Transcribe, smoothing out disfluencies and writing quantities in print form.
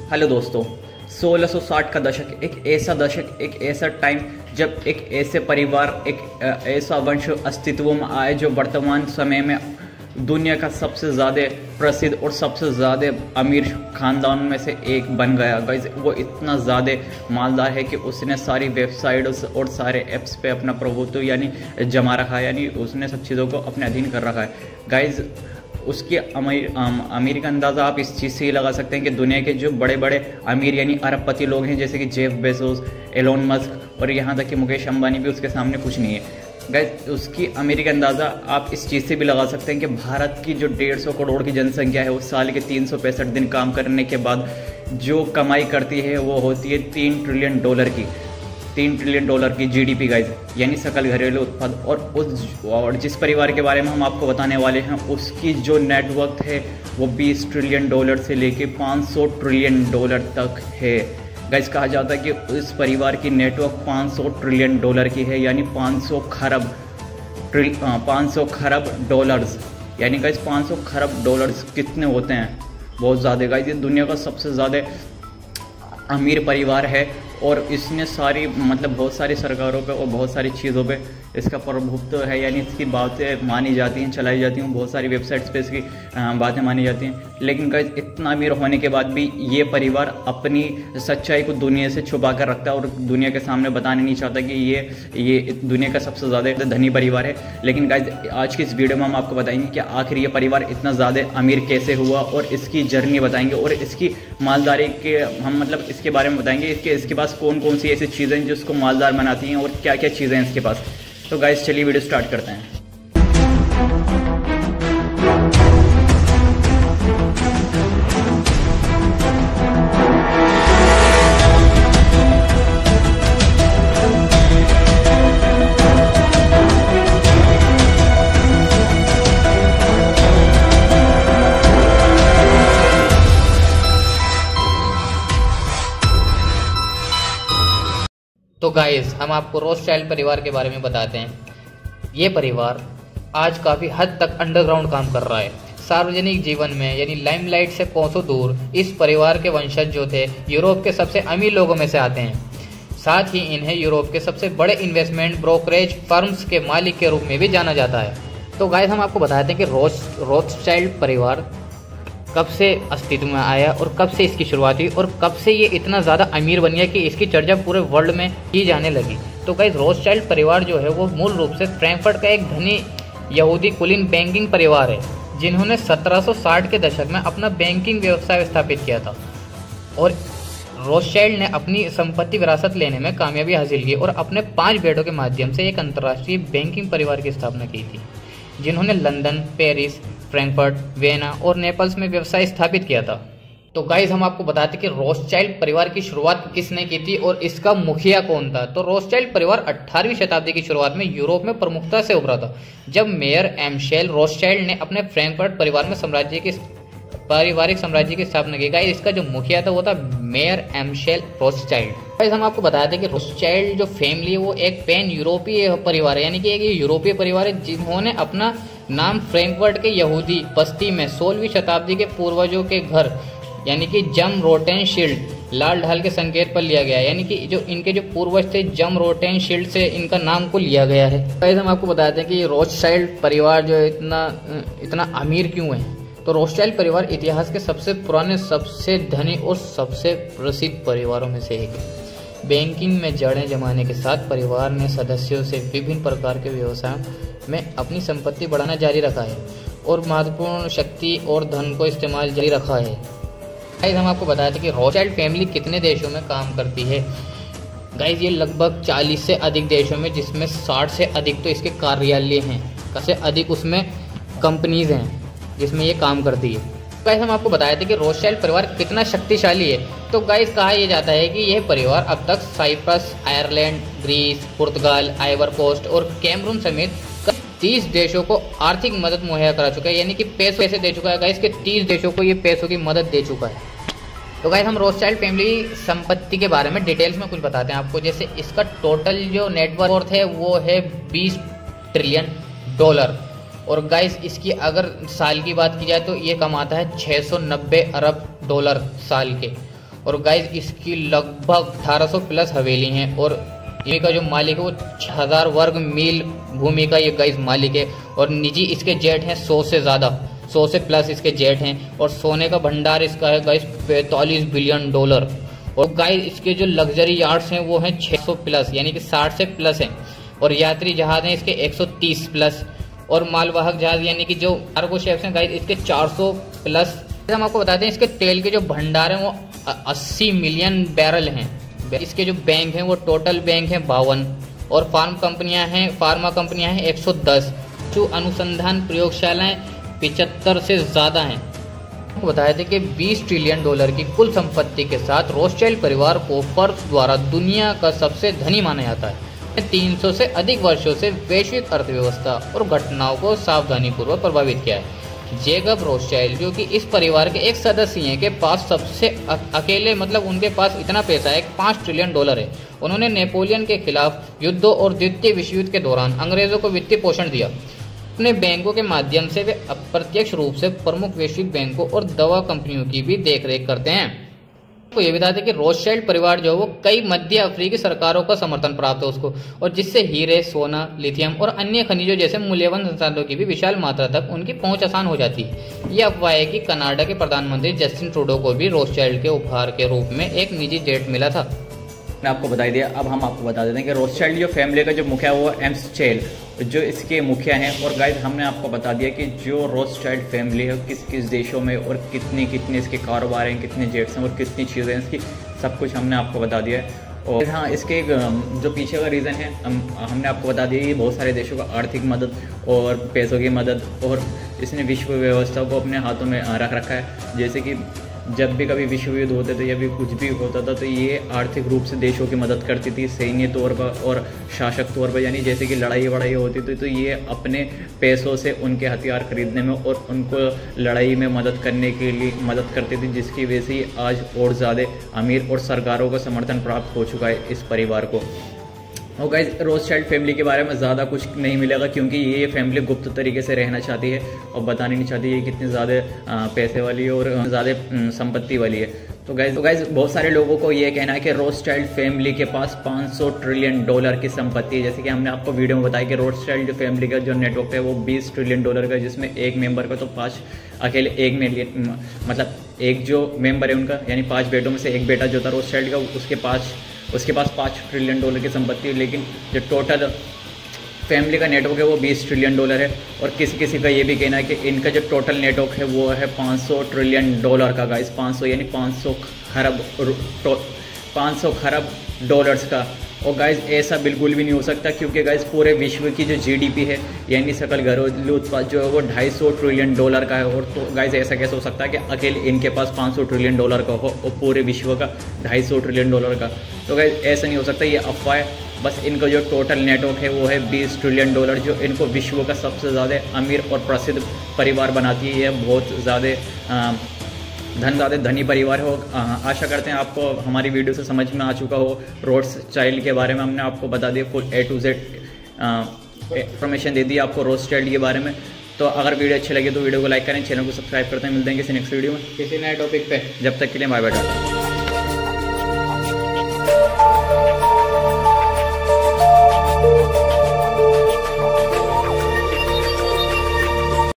Hello दोस्तों, 1660 का दशक एक ऐसा टाइम जब एक ऐसे परिवार, एक ऐसा वंश अस्तित्व में आए जो वर्तमान समय में दुनिया का सबसे ज़्यादा प्रसिद्ध और सबसे ज़्यादा अमीर ख़ानदान में से एक बन गया। गाइस, वो इतना ज़्यादा मालदार है कि उसने सारी वेबसाइट्स और सारे ऐप्स पे अपना प्रभुत्व यानी जमा रखा है, यानी उसने सब चीज़ों को अपने अधीन कर रखा है। गाइस, उसकी अमीर का अंदाज़ा आप इस चीज़ से ही लगा सकते हैं कि दुनिया के जो बड़े बड़े अमीर यानी अरबपति लोग हैं, जैसे कि जेफ बेजोस, एलोन मस्क और यहाँ तक कि मुकेश अंबानी भी उसके सामने कुछ नहीं है। गाइस, उसकी अमीर का अंदाज़ा आप इस चीज़ से भी लगा सकते हैं कि भारत की जो 150 करोड़ की जनसंख्या है, उस साल के 365 दिन काम करने के बाद जो कमाई करती है वो होती है $3 ट्रिलियन की। $3 ट्रिलियन की GDP गाइस, यानी सकल घरेलू उत्पाद। और जिस परिवार के बारे में हम आपको बताने वाले हैं, उसकी जो नेटवर्थ है वो $20 ट्रिलियन से लेके $500 ट्रिलियन तक है। गाइस, कहा जाता है कि इस परिवार की नेटवर्क $500 ट्रिलियन की है, यानी 500 खरब डॉलर्स। यानी गाइस, 500 खरब डॉलर्स कितने होते हैं? बहुत ज़्यादा। गाइस, ये दुनिया का सबसे ज़्यादा अमीर परिवार है और इसने बहुत सारी सरकारों पे और बहुत सारी चीज़ों पे इसका प्रभुत्व है, यानी इसकी बातें मानी जाती हैं, चलाई जाती हैं, बहुत सारी वेबसाइट्स पे इसकी बातें मानी जाती हैं। लेकिन गाइस, इतना अमीर होने के बाद भी ये परिवार अपनी सच्चाई को दुनिया से छुपा कर रखता है और दुनिया के सामने बताने नहीं चाहता कि ये दुनिया का सबसे ज़्यादा धनी परिवार है। लेकिन गाइस, आज की इस वीडियो में हम आपको बताएंगे कि आखिर ये परिवार इतना ज़्यादा अमीर कैसे हुआ और इसकी जर्नी बताएंगे और इसकी मालदारी के इसके बारे में बताएंगे कि इसके पास कौन कौन सी ऐसी चीज़ें हैं जो इसको मालदार बनाती हैं और क्या क्या चीज़ें हैं इसके पास। तो गाइस, चलिए वीडियो स्टार्ट करते हैं। तो गाइस, हम आपको रोथस्चाइल्ड परिवार के बारे में बताते हैं। ये परिवार आज काफ़ी हद तक अंडरग्राउंड काम कर रहा है। सार्वजनिक जीवन में यानी लाइमलाइट से कोसों दूर इस परिवार के वंशज जो थे यूरोप के सबसे अमीर लोगों में से आते हैं। साथ ही इन्हें यूरोप के सबसे बड़े इन्वेस्टमेंट ब्रोकरेज फर्म्स के मालिक के रूप में भी जाना जाता है। तो गाइस, हम आपको बताते हैं कि रोथस्चाइल्ड परिवार कब से अस्तित्व में आया और कब से इसकी शुरुआत हुई और कब से ये इतना ज़्यादा अमीर बन गया कि इसकी चर्चा पूरे वर्ल्ड में की जाने लगी। तो गाइस, रोथस्चाइल्ड परिवार जो है वो मूल रूप से फ्रैंकफर्ट का एक धनी यहूदी कुलीन बैंकिंग परिवार है, जिन्होंने 1760 के दशक में अपना बैंकिंग व्यवसाय स्थापित किया था। और रोथस्चाइल्ड ने अपनी संपत्ति विरासत लेने में कामयाबी हासिल की और अपने 5 बेटों के माध्यम से एक अंतर्राष्ट्रीय बैंकिंग परिवार की स्थापना की थी, जिन्होंने लंदन, पेरिस, फ्रैंकफर्ट, वियना और नेपल्स में व्यवसाय स्थापित किया था। तो गाइस, हम आपको बताते कि रोथस्चाइल्ड परिवार की शुरुआत किसने की थी और इसका मुखिया कौन था। तो रोथस्चाइल्ड परिवार 18वीं शताब्दी की शुरुआत में यूरोप में प्रमुखता से उभरा था, जब मेयर एम्शेल रोथस्चाइल्ड ने अपने फ्रैंकफर्ट परिवार में पारिवारिक साम्राज्य की स्थापना की। गाइस, इसका जो मुखिया था वो था मेयर एम्शेल रोथस्चाइल्ड। गाइस, हम आपको बताते हैं कि रोथस्चाइल्ड जो फैमिली है वो एक पैन यूरोपीय परिवार है, यानी कि एक यूरोपीय परिवार है जिन्होंने अपना नाम फ्रैंकफर्ट के यहूदी बस्ती में 16वीं शताब्दी के पूर्वजों के घर यानी कि जम रोटेनशील्ड लाल ढाल के संकेत पर लिया गया है, यानी कि जो इनके जो पूर्वज थे जम रोटेनशील्ड से इनका नाम को लिया गया है। गाइस, हम आपको बताते हैं कि रोथस्चाइल्ड परिवार जो इतना अमीर क्यों है। तो रोथस्चाइल्ड परिवार इतिहास के सबसे पुराने, सबसे धनी और सबसे प्रसिद्ध परिवारों में से एक है। बैंकिंग में जड़ें जमाने के साथ परिवार ने सदस्यों से विभिन्न प्रकार के व्यवसायों में अपनी संपत्ति बढ़ाना जारी रखा है और महत्वपूर्ण शक्ति और धन को इस्तेमाल जारी रखा है। गाइस, हम आपको बताते हैं कि रोथस्चाइल्ड फैमिली कितने देशों में काम करती है। गाइस, ये लगभग 40 से अधिक देशों में, जिसमें 60 से अधिक तो इसके कार्यालय हैं, सबसे अधिक उसमें कंपनीज हैं जिसमें ये काम करती है। गाइस, हम आपको बताए थे कि रोथस्चाइल्ड परिवार कितना शक्तिशाली है। तो गाइस, कहा यह जाता है कि यह परिवार अब तक साइप्रस, आयरलैंड, ग्रीस, पुर्तगाल, आइवर कोस्ट और कैमरून समेत 30 देशों को आर्थिक मदद मुहैया करा चुका है, यानी कि पैसे दे चुका है। गाइस, के 30 देशों को ये पैसों की मदद दे चुका है। तो गाइस, हम रोथस्चाइल्ड फैमिली संपत्ति के बारे में डिटेल्स में कुछ बताते हैं आपको। जैसे इसका टोटल जो नेटवर्थ है वो है $20 ट्रिलियन। और गाइस, इसकी अगर साल की बात की जाए तो ये कमाता है $690 अरब साल के। और गाइस इसकी लगभग 1800 प्लस हवेली हैं और भूमि का जो मालिक है वो 6000 वर्ग मील भूमि का ये गाइस मालिक है। और निजी इसके जेट हैं 100 से ज़्यादा, 100 से प्लस इसके जेट हैं। और सोने का भंडार इसका है गाइस 45 बिलियन डॉलर। और गाइस इसके जो लग्जरी यार्ड्स हैं वो हैं 600 प्लस, यानी कि 60 से प्लस हैं। और यात्री जहाज हैं इसके 130 प्लस। और मालवाहक जहाज यानी कि जो कार्गो शिप्स हैं गाइस इसके 400 प्लस। हम आपको बताते हैं इसके तेल के जो भंडार हैं वो 80 मिलियन बैरल हैं। इसके जो बैंक हैं वो टोटल बैंक हैं 52। और फार्मा कंपनियां हैं 110। जो अनुसंधान प्रयोगशालाएं 75 से ज्यादा हैं। आपको बताया था कि 20 ट्रिलियन डॉलर की कुल संपत्ति के साथ रोथस्चाइल्ड परिवार को फोर्ब्स द्वारा दुनिया का सबसे धनी माना जाता है। 300 से अधिक वर्षों से वैश्विक अर्थव्यवस्था और घटनाओं को सावधानीपूर्वक प्रभावित किया है। जेकब रोथस्चाइल्ड जो कि इस परिवार के एक सदस्य हैं के पास सबसे अकेले मतलब उनके पास इतना पैसा है 5 ट्रिलियन डॉलर है। उन्होंने नेपोलियन के खिलाफ युद्धों और द्वितीय विश्व युद्ध के दौरान अंग्रेजों को वित्तीय पोषण दिया। अपने बैंकों के माध्यम से वे अप्रत्यक्ष रूप से प्रमुख वैश्विक बैंकों और दवा कंपनियों की भी देखरेख करते हैं। तो ये बता दें कि रोथस्चाइल्ड परिवार जो है वो कई मध्य अफ्रीकी सरकारों का समर्थन प्राप्त है उसको, और जिससे हीरे, सोना, लिथियम और अन्य खनिजों जैसे मूल्यवान संसाधनों की भी विशाल मात्रा तक उनकी पहुंच आसान हो जाती है। ये अफवाह है कि कनाडा के प्रधानमंत्री जस्टिन ट्रूडो को भी रोथस्चाइल्ड के उपहार के रूप में एक निजी जेट मिला था। मैं आपको बता दिया। अब हम आपको बता देते हैं कि रोथस्चाइल्ड जो फैमिली का जो मुखिया वो एम्स्चाइल्ड जो इसके मुखिया हैं। और गाइस हमने आपको बता दिया कि जो रोथस्चाइल्ड फैमिली है किस किस देशों में और कितने इसके कारोबार हैं, कितने जेट्स हैं और कितनी चीज़ें हैं इसकी, सब कुछ हमने आपको बता दिया है। और हाँ, इसके जो पीछे का रीज़न है हमने आपको बता दिया कि बहुत सारे देशों का आर्थिक मदद और पैसों की मदद, और इसने विश्व व्यवस्था को अपने हाथों में रख रखा है। जैसे कि जब भी कभी विश्व युद्ध होते थे या भी कुछ भी होता था तो ये आर्थिक रूप से देशों की मदद करती थी सैन्य तौर पर और शासक तौर पर, यानी जैसे कि लड़ाई वड़ाई होती थी तो ये अपने पैसों से उनके हथियार खरीदने में और उनको लड़ाई में मदद करने के लिए मदद करती थी, जिसकी वजह से आज और ज़्यादा अमीर और सरकारों का समर्थन प्राप्त हो चुका है इस परिवार को। और गाइस रोथस्चाइल्ड फैमिली के बारे में ज़्यादा कुछ नहीं मिलेगा क्योंकि ये फैमिली गुप्त तरीके से रहना चाहती है और बतानी नहीं चाहती है कितनी ज़्यादा पैसे वाली है और ज़्यादा संपत्ति वाली है। तो गाइस बहुत सारे लोगों को ये कहना है कि रोथस्चाइल्ड फैमिली के पास 500 ट्रिलियन डॉलर की संपत्ति है। जैसे कि हमने आपको वीडियो में बताया कि रोथस्चाइल्ड फैमिली का जो नेटवर्क है वो 20 ट्रिलियन डॉलर का, जिसमें एक मेंबर का तो 5 अकेले एक में मतलब एक जो मेंबर है उनका यानी 5 बेटों में से एक बेटा जो था रोथस्चाइल्ड का उसके पास 5 ट्रिलियन डॉलर की संपत्ति है। लेकिन जो टोटल फैमिली का नेटवर्क है वो 20 ट्रिलियन डॉलर है। और किसी का ये भी कहना है कि इनका जो टोटल नेटवर्क है वो है 500 ट्रिलियन डॉलर का। गाइस 500 यानी 500 खरब डॉलर्स का। और गाइस ऐसा बिल्कुल भी नहीं हो सकता क्योंकि गाइस पूरे विश्व की जो जीडीपी है यानी सकल घरेलू उत्पाद जो है वो 250 ट्रिलियन डॉलर का है। और तो गाइस ऐसा कैसे हो सकता है कि अकेले इनके पास 500 ट्रिलियन डॉलर का हो और पूरे विश्व का 250 ट्रिलियन डॉलर का। तो गाइस ऐसा नहीं हो सकता, ये अफवाह है। बस इनका जो टोटल नेटवर्क है वो है 20 ट्रिलियन डॉलर, जो इनको विश्व का सबसे ज़्यादा अमीर और प्रसिद्ध परिवार बनाती है। यह बहुत ज़्यादा धनी परिवार हो। आशा करते हैं आपको हमारी वीडियो से समझ में आ चुका हो। रोथस्चाइल्ड के बारे में हमने आपको बता दिया, full A to Z information दे दी आपको रोथस्चाइल्ड के बारे में। तो अगर वीडियो अच्छी लगी तो वीडियो को लाइक करें, चैनल को सब्सक्राइब करते हैं। मिलते हैं किसी नेक्स्ट वीडियो में किसी नए टॉपिक पे। जब तक के लिए बाय बाय।